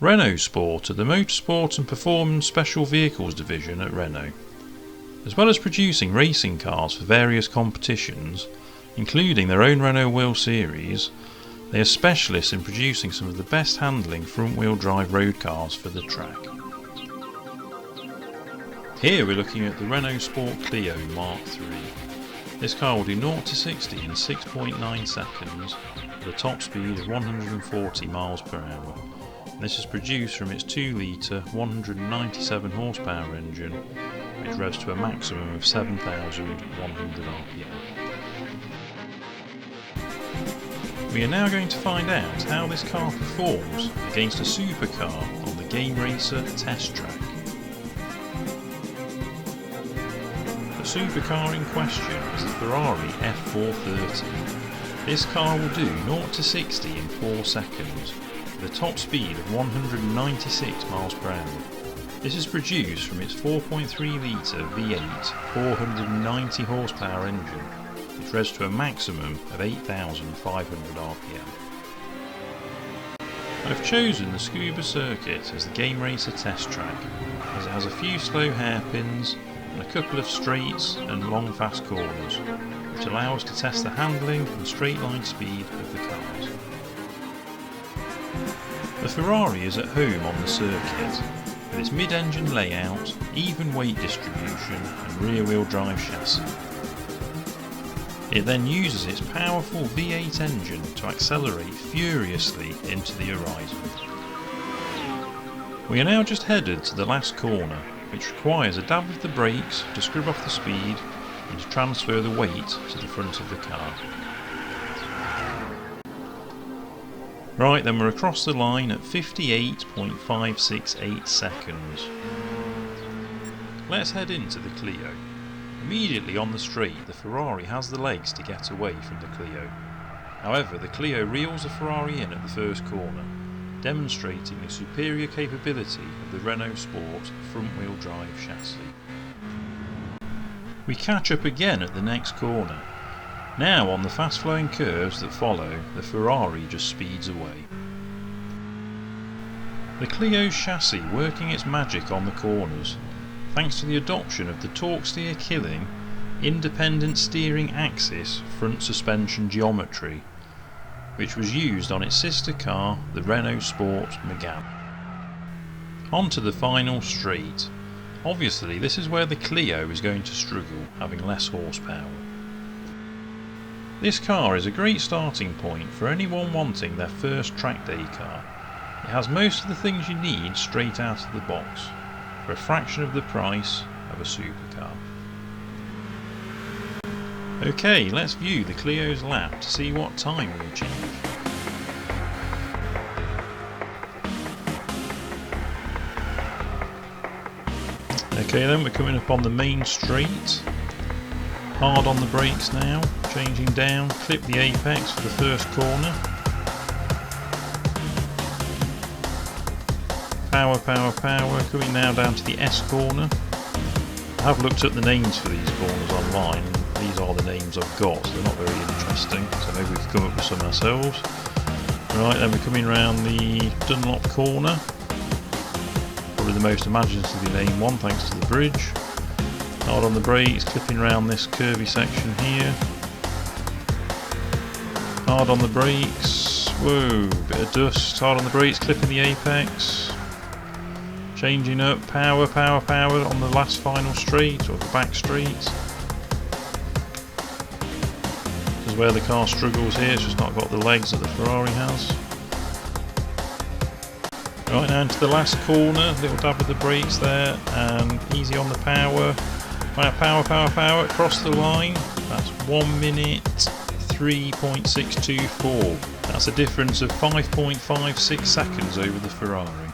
Renault Sport are the motorsport and performance special vehicles division at Renault. As well as producing racing cars for various competitions, including their own Renault World Series, they are specialists in producing some of the best handling front-wheel drive road cars for the track. Here we're looking at the Renault Sport Clio Mark III. This car will do 0 to 60 in 6.9 seconds with a top speed of 140 miles per hour. This is produced from its 2 litre 197 horsepower engine, which revs to a maximum of 7,100 rpm. We are now going to find out how this car performs against a supercar on the Game Racer test track. The supercar in question is the Ferrari F430. This car will do 0 to 60 in 4 seconds with a top speed of 196 miles per hour. This is produced from its 4.3 litre V8 490 horsepower engine, which revs to a maximum of 8,500 rpm. I've chosen the Tsukuba circuit as the Game Racer test track, as it has a few slow hairpins and a couple of straights and long fast corners, which allow us to test the handling and straight line speed of the cars. The Ferrari is at home on the circuit, with its mid-engine layout, even weight distribution and rear-wheel drive chassis. It then uses its powerful V8 engine to accelerate furiously into the horizon. We are now just headed to the last corner, which requires a dab of the brakes to scrub off the speed and to transfer the weight to the front of the car. Right, then we're across the line at 58.568 seconds. Let's head into the Clio. Immediately on the straight, the Ferrari has the legs to get away from the Clio. However, the Clio reels the Ferrari in at the first corner, demonstrating the superior capability of the Renault Sport front-wheel drive chassis. We catch up again at the next corner. Now on the fast-flowing curves that follow, the Ferrari just speeds away. The Clio's chassis working its magic on the corners, thanks to the adoption of the torque steer killing, independent steering axis front suspension geometry, which was used on its sister car, the Renault Sport Megane. On to the final straight. Obviously this is where the Clio is going to struggle, having less horsepower. This car is a great starting point for anyone wanting their first track day car. It has most of the things you need straight out of the box, for a fraction of the price of a supercar. Okay, let's view the Clio's lap to see what time we achieve. Okay then, we're coming up on the main straight. Hard on the brakes now, changing down, clip the apex for the first corner. Power, power, power, coming now down to the S corner. I have looked up the names for these corners online, and these are the names I've got, so they're not very interesting, so maybe we can come up with some ourselves. Right, then we're coming round the Dunlop corner, probably the most imaginatively named one thanks to the bridge. Hard on the brakes, clipping round this curvy section here. Hard on the brakes, whoa, bit of dust, hard on the brakes, clipping the apex. Changing up, power, power, power on the last final straight, or the back straight. This is where the car struggles here, it's just not got the legs that the Ferrari has. Right, now into the last corner, little dab of the brakes there, and easy on the power. Power, power, power, power, across the line. That's 1 minute 3.624. That's a difference of 5.56 seconds over the Ferrari.